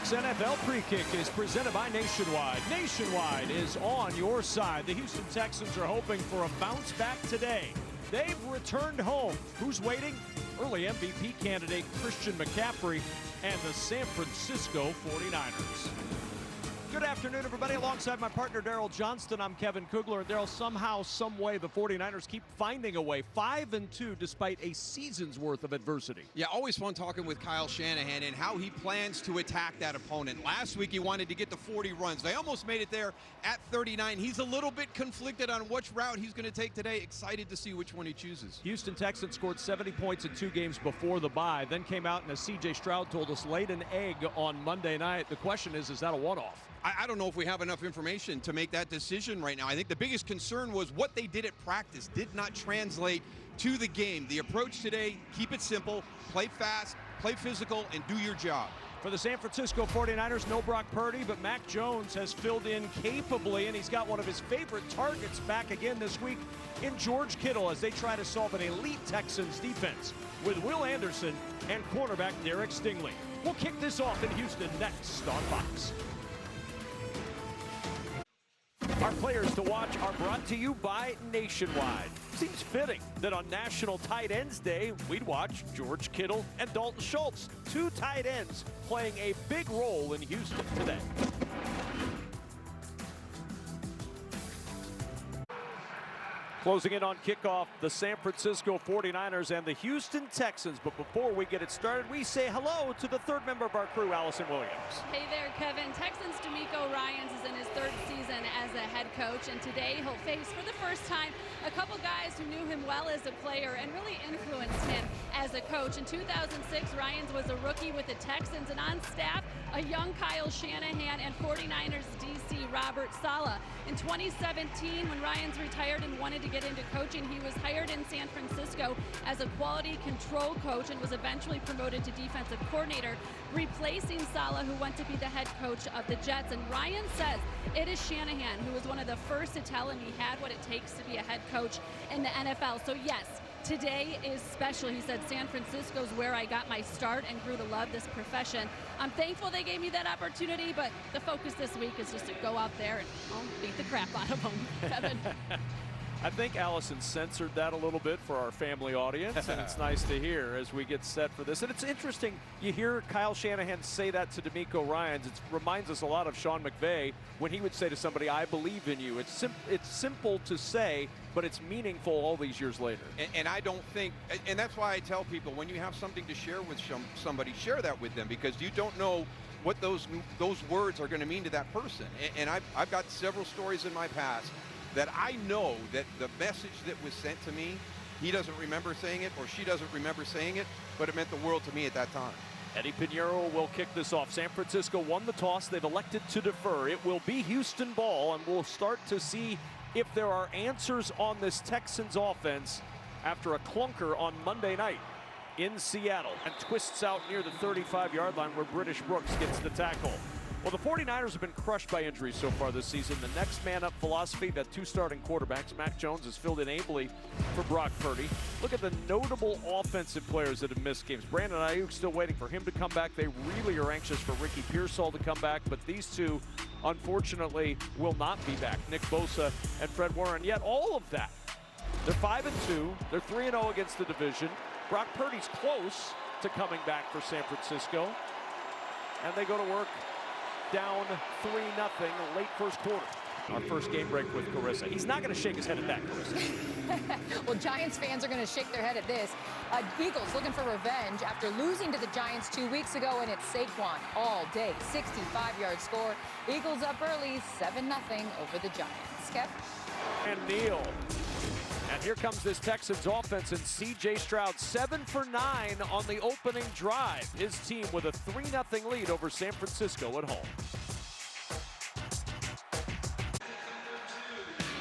Fox NFL Pre-Kick is presented by Nationwide. Nationwide is on your side. The Houston Texans are hoping for a bounce back today. They've returned home. Who's waiting? Early MVP candidate Christian McCaffrey and the San Francisco 49ers. Good afternoon, everybody. Alongside my partner, Daryl Johnston, I'm Kevin Kugler. And Daryl, somehow, some way, the 49ers keep finding a way. 5-2 despite a season's worth of adversity. Yeah, always fun talking with Kyle Shanahan and how he plans to attack that opponent. Last week, he wanted to get to 40 runs. They almost made it there at 39. He's a little bit conflicted on which route he's going to take today. Excited to see which one he chooses. Houston Texans scored 70 points in 2 games before the bye, then came out and, as C.J. Stroud told us, laid an egg on Monday night. The question is that a one-off? I don't know if we have enough information to make that decision right now. I think the biggest concern was what they did at practice did not translate to the game. The approach today, keep it simple, play fast, play physical, and do your job. For the San Francisco 49ers, no Brock Purdy, but Mac Jones has filled in capably, and he's got one of his favorite targets back again this week in George Kittle as they try to solve an elite Texans defense with Will Anderson and cornerback Derek Stingley. We'll kick this off in Houston next on Fox. Our players to watch are brought to you by Nationwide. Seems fitting that on National Tight Ends Day, we'd watch George Kittle and Dalton Schultz, 2 tight ends playing a big role in Houston today. Closing in on kickoff, the San Francisco 49ers and the Houston Texans. But before we get it started, we say hello to the third member of our crew, Allison Williams. Hey there, Kevin. Texans' DeMeco Ryans is in his 3rd season as a head coach, and today he'll face, for the first time, a couple guys who knew him well as a player and really influenced him as a coach. In 2006, Ryans was a rookie with the Texans, and on staff, a young Kyle Shanahan and 49ers DC Robert Saleh. In 2017, when Ryans retired and wanted to get into coaching, he was hired in San Francisco as a quality control coach and was eventually promoted to defensive coordinator, replacing Saleh, who went to be the head coach of the Jets. And Ryan says it is Shanahan who was one of the first to tell him he had what it takes to be a head coach in the NFL. So yes, today is special. He said, San Francisco's where I got my start and grew to love this profession. I'm thankful they gave me that opportunity, but the focus this week is just to go out there and beat the crap out of them, Kevin. I think Allison censored that a little bit for our family audience, and it's nice to hear as we get set for this. And it's interesting, you hear Kyle Shanahan say that to DeMeco Ryans. It reminds us a lot of Sean McVay when he would say to somebody, I believe in you. It's simple to say, but it's meaningful all these years later. And I don't think, and that's why I tell people, when you have something to share with somebody, share that with them, because you don't know what those words are going to mean to that person. And I've got several stories in my past that I know that the message that was sent to me, he doesn't remember saying it or she doesn't remember saying it, but it meant the world to me at that time. Eddie Pinheiro will kick this off. San Francisco won the toss. They've elected to defer. It will be Houston ball, and we'll start to see if there are answers on this Texans offense after a clunker on Monday night in Seattle and twists out near the 35-yard line where British Brooks gets the tackle. Well, the 49ers have been crushed by injuries so far this season. The next man up philosophy, that 2 starting quarterbacks. Mac Jones has filled in ably for Brock Purdy. Look at the notable offensive players that have missed games. Brandon Ayuk still waiting for him to come back. They really are anxious for Ricky Pearsall to come back, but these two, unfortunately, will not be back. Nick Bosa and Fred Warren. Yet all of that, they're 5-2. They're 3-0 against the division. Brock Purdy's close to coming back for San Francisco, and they go to work down 3-0 late first quarter. Our first game break with Carissa. He's not going to shake his head at that, Carissa. Well, Giants fans are going to shake their head at this. Eagles looking for revenge after losing to the Giants 2 weeks ago, and it's Saquon all day. 65-yard score. Eagles up early, 7-0 over the Giants. Kev? And Neal. And here comes this Texans offense, and C.J. Stroud 7 for 9 on the opening drive. His team with a 3-0 lead over San Francisco at home.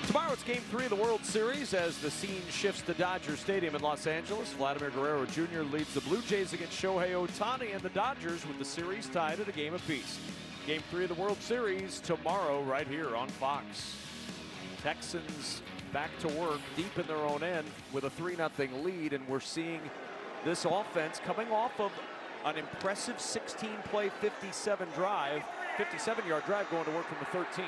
Tomorrow it's Game 3 of the World Series as the scene shifts to Dodger Stadium in Los Angeles. Vladimir Guerrero Jr. leads the Blue Jays against Shohei Ohtani and the Dodgers with the series tied at a game apiece. Game 3 of the World Series tomorrow right here on Fox. Texans back to work deep in their own end with a 3-0 lead, and we're seeing this offense coming off of An impressive 16-play, 57-yard drive going to work from the 13.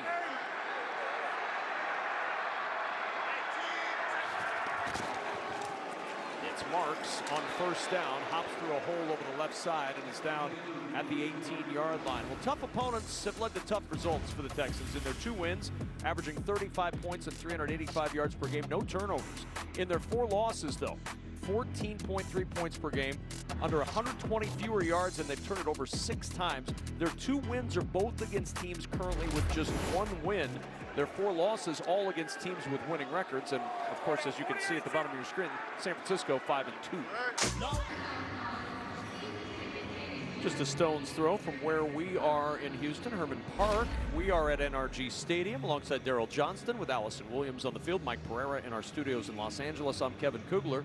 It's Marks on first down, hops through a hole over the left side and is down at the 18-yard line. Well, tough opponents have led to tough results for the Texans in their 2 wins, averaging 35 points and 385 yards per game, no turnovers. In their 4 losses, though, 14.3 points per game, under 120 fewer yards, and they've turned it over 6 times. Their 2 wins are both against teams currently with just 1 win. Their 4 losses all against teams with winning records. And of course, as you can see at the bottom of your screen, San Francisco 5-2. Just a stone's throw from where we are in Houston, Herman Park. We are at NRG Stadium alongside Daryl Johnston with Allison Williams on the field, Mike Pereira in our studios in Los Angeles. I'm Kevin Kugler.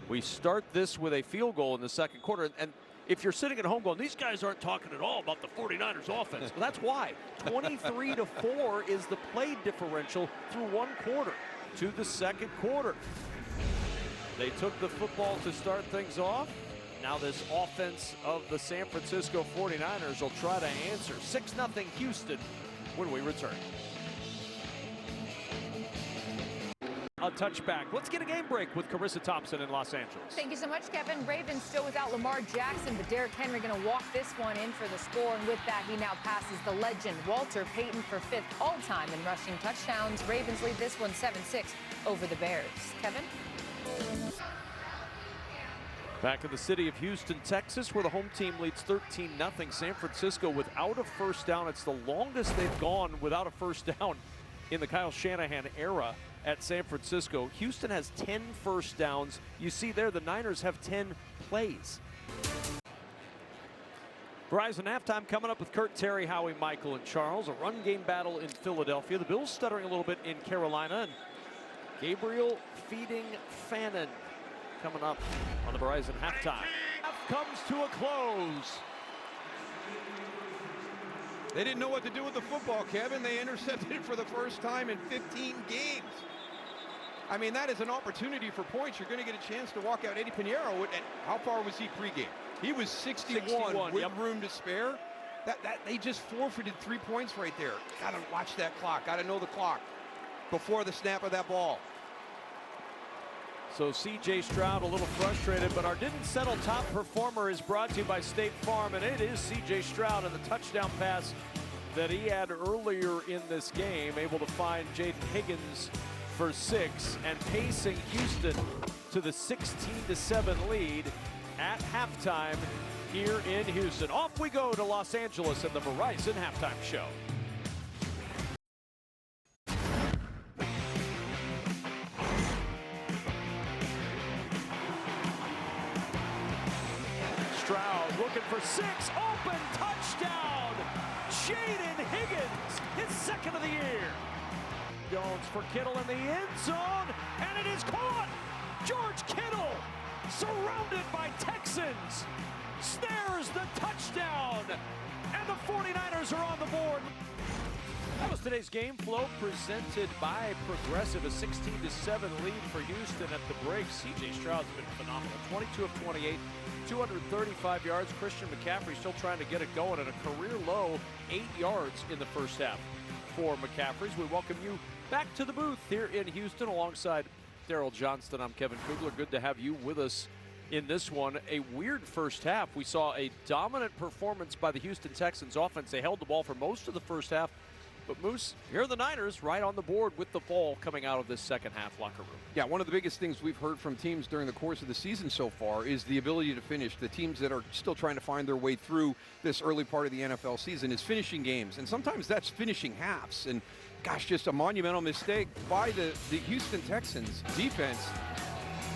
We start this with a field goal in the second quarter. And if you're sitting at home going, these guys aren't talking at all about the 49ers offense. Well, that's why. 23-4 is the play differential through 1 quarter to the second quarter. They took the football to start things off. Now this offense of the San Francisco 49ers will try to answer. 6-0 Houston when we return. A touchback. Let's get a game break with Carissa Thompson in Los Angeles. Thank you so much, Kevin. Ravens still without Lamar Jackson, but Derrick Henry going to walk this one in for the score. And with that, he now passes the legend Walter Payton for 5th all-time in rushing touchdowns. Ravens lead this one 7-6 over the Bears. Kevin? Back in the city of Houston, Texas, where the home team leads 13-0. San Francisco without a first down. It's the longest they've gone without a first down in the Kyle Shanahan era at San Francisco. Houston has 10 first downs. You see there, the Niners have 10 plays. Verizon halftime coming up with Kurt, Terry, Howie, Michael, and Charles. A run game battle in Philadelphia. The Bills stuttering a little bit in Carolina. And Gabriel feeding Fannin coming up on the Verizon halftime. Half comes to a close. They didn't know what to do with the football, Kevin. They intercepted it for the first time in 15 games. I mean, that is an opportunity for points. You're going to get a chance to walk out. Eddie Pinheiro, and how far was he pregame? He was 61 with room to spare. They just forfeited 3 points right there. Got to watch that clock. Got to know the clock before the snap of that ball. So C.J. Stroud a little frustrated, but our didn't settle top performer is brought to you by State Farm, and it is C.J. Stroud and the touchdown pass that he had earlier in this game, able to find Jaden Higgins for 6 and pacing Houston to the 16-7 lead at halftime here in Houston. Off we go to Los Angeles and the Verizon halftime show. Stroud looking for 6, open touchdown. Jaden Higgins, his 2nd of the year. Jones for Kittle in the end zone, and it is caught. George Kittle, surrounded by Texans, snares the touchdown, and the 49ers are on the board. That was today's game flow presented by Progressive, a 16-7 lead for Houston at the break. C.J. Stroud's been phenomenal, 22 of 28, 235 yards. Christian McCaffrey still trying to get it going at a career low 8 yards in the first half for McCaffrey's. We welcome you back to the booth here in Houston alongside Daryl Johnston. I'm Kevin Kugler. Good to have you with us in this one. A weird first half. We saw a dominant performance by the Houston Texans offense. They held the ball for most of the first half. But Moose, here are the Niners right on the board with the ball coming out of this second half locker room. Yeah, one of the biggest things we've heard from teams during the course of the season so far is the ability to finish. The teams that are still trying to find their way through this early part of the NFL season is finishing games. And sometimes that's finishing halves. And gosh, just a monumental mistake by the Houston Texans defense.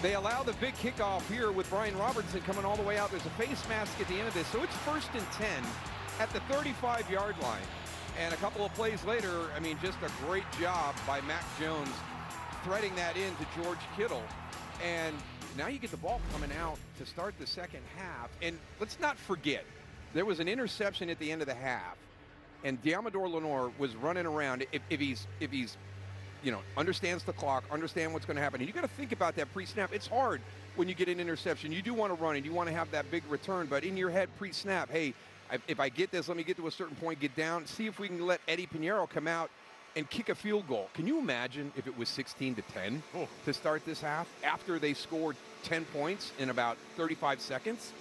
They allow the big kickoff here with Brian Robertson coming all the way out. There's a face mask at the end of this. So it's 1st and 10 at the 35-yard line. And a couple of plays later, I mean, just a great job by Mac Jones threading that in to George Kittle. And now you get the ball coming out to start the second half. And let's not forget, there was an interception at the end of the half. And Diamador Lenore was running around. If he's you know, understands the clock, understand what's going to happen. And you got to think about that pre-snap. It's hard when you get an interception. You do want to run and you want to have that big return, but in your head pre-snap, hey, if I get this, let me get to a certain point, get down, see if we can let Eddie Pinheiro come out and kick a field goal. Can you imagine if it was 16-10 to start this half after they scored 10 points in about 35 seconds?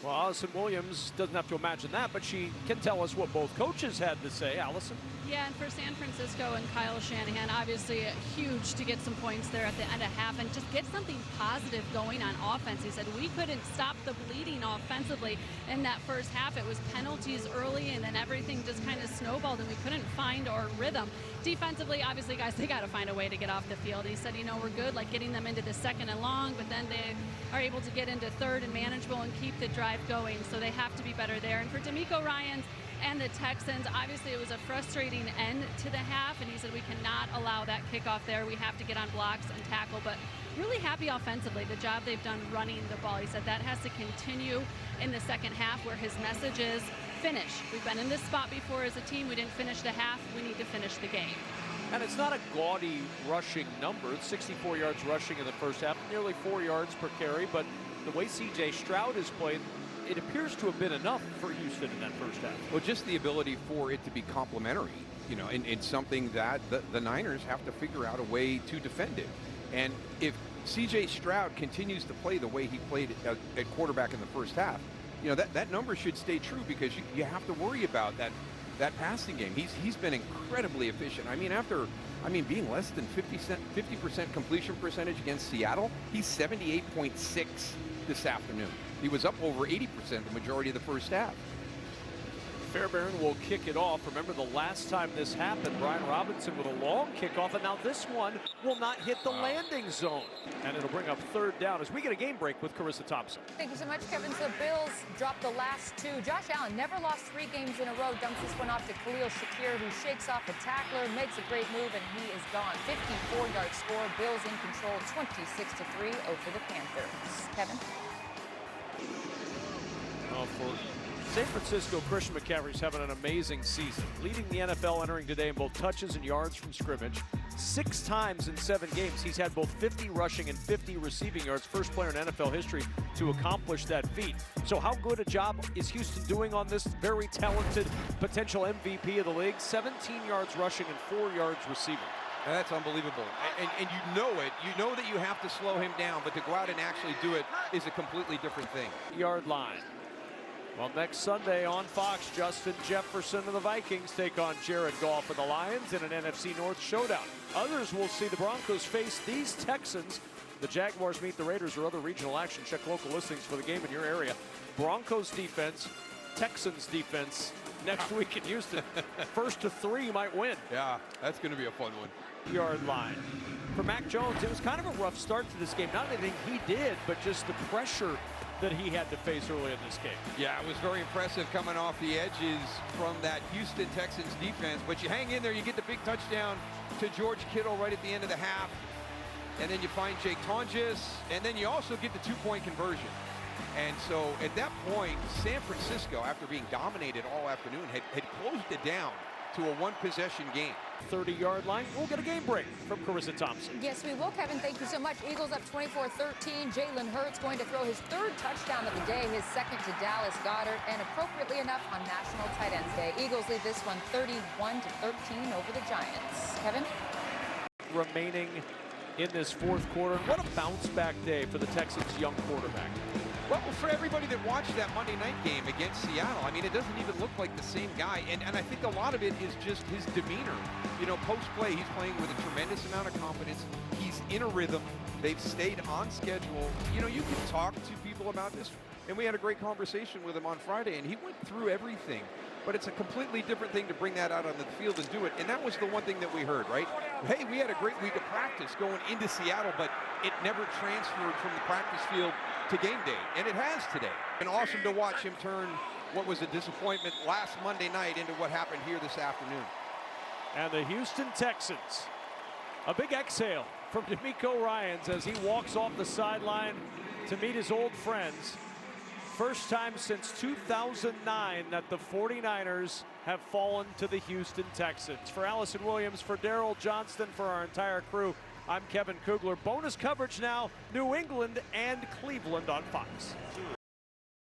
Well, Allison Williams doesn't have to imagine that, but she can tell us what both coaches had to say. Allison? Yeah, and for San Francisco and Kyle Shanahan, obviously huge to get some points there at the end of half and just get something positive going on offense. He said we couldn't stop the bleeding offensively in that first half. It was penalties early, and then everything just kind of snowballed, and we couldn't find our rhythm. Defensively, obviously, guys, they got to find a way to get off the field. He said, you know, we're good, like getting them into the second and long, but then they are able to get into third and manageable and keep the drive going, so they have to be better there. And for D'Amico Ryans and the Texans, obviously it was a frustrating end to the half, and he said we cannot allow that kickoff there. We have to get on blocks and tackle, but really happy offensively, the job they've done running the ball. He said that has to continue in the second half, where his message is finish. We've been in this spot before as a team. We didn't finish the half. We need to finish the game. And it's not a gaudy rushing number. It's 64 yards rushing in the first half, nearly 4 yards per carry, but the way C.J. Stroud has played, it appears to have been enough for Houston in that first half. Well, just the ability for it to be complementary, you know, and something that the Niners have to figure out a way to defend it. And if C.J. Stroud continues to play the way he played at quarterback in the first half, you know, that number should stay true, because you have to worry about that passing game. He's been incredibly efficient. I mean, being less than 50% completion percentage against Seattle, he's 78.6 this afternoon. He was up over 80% the majority of the first half. Fairbairn will kick it off. Remember the last time this happened, Brian Robinson with a long kickoff, and now this one will not hit the landing zone. And it'll bring up third down as we get a game break with Carissa Thompson. Thank you so much, Kevin. So the Bills dropped the last two. Josh Allen never lost 3 games in a row. Dumps this one off to Khalil Shakir, who shakes off a tackler, makes a great move, and he is gone. 54-yard score. Bills in control, 26-3 over the Panthers. Kevin? For San Francisco, Christian McCaffrey's having an amazing season, leading the NFL entering today in both touches and yards from scrimmage. 6 times in 7 games, he's had both 50 rushing and 50 receiving yards. First player in NFL history to accomplish that feat. So how good a job is Houston doing on this very talented potential MVP of the league? 17 yards rushing and 4 yards receiving. That's unbelievable. And you know it. You know that you have to slow him down, but to go out and actually do it is a completely different thing. Yard line. Well, next Sunday on Fox, Justin Jefferson and the Vikings take on Jared Goff and the Lions in an NFC North showdown. Others will see the Broncos face these Texans. The Jaguars meet the Raiders or other regional action. Check local listings for the game in your area. Broncos defense, Texans defense next week in Houston. First to 3 might win. Yeah, that's going to be a fun one. Yard line. For Mac Jones, it was kind of a rough start to this game. Not anything he did, but just the pressure that he had to face early in this game. Yeah, it was very impressive coming off the edges from that Houston Texans defense. But you hang in there, you get the big touchdown to George Kittle right at the end of the half. And then you find Jake Tonjes, and then you also get the 2-point conversion. And so at that point, San Francisco, after being dominated all afternoon, had closed it down to a 1-possession game. 30-yard line. We'll get a game break from Carissa Thompson. Yes, we will, Kevin. Thank you so much. Eagles up 24-13. Jalen Hurts going to throw his 3rd touchdown of the day, his 2nd to Dallas Goedert, and appropriately enough on National Tight Ends Day. Eagles lead this one 31-13 over the Giants. Kevin? Remaining in this 4th quarter. What a bounce-back day for the Texans' young quarterback. Well, for everybody that watched that Monday night game against Seattle, I mean, it doesn't even look like the same guy. And I think a lot of it is just his demeanor. You know, post-play, he's playing with a tremendous amount of confidence. He's in a rhythm. They've stayed on schedule. You know, you can talk to people about this. And we had a great conversation with him on Friday, and he went through everything. But it's a completely different thing to bring that out on the field and do it. And that was the one thing that we heard, right? Hey, we had a great week of practice going into Seattle, but it never transferred from the practice field to game day, and it has today. And awesome to watch him turn what was a disappointment last Monday night into what happened here this afternoon. And the Houston Texans, a big exhale from D'Amico Ryans as he walks off the sideline to meet his old friends. First time since 2009 that the 49ers have fallen to the Houston Texans. For Allison Williams, for Daryl Johnston, for our entire crew, I'm Kevin Kugler. Bonus coverage now, New England and Cleveland on Fox.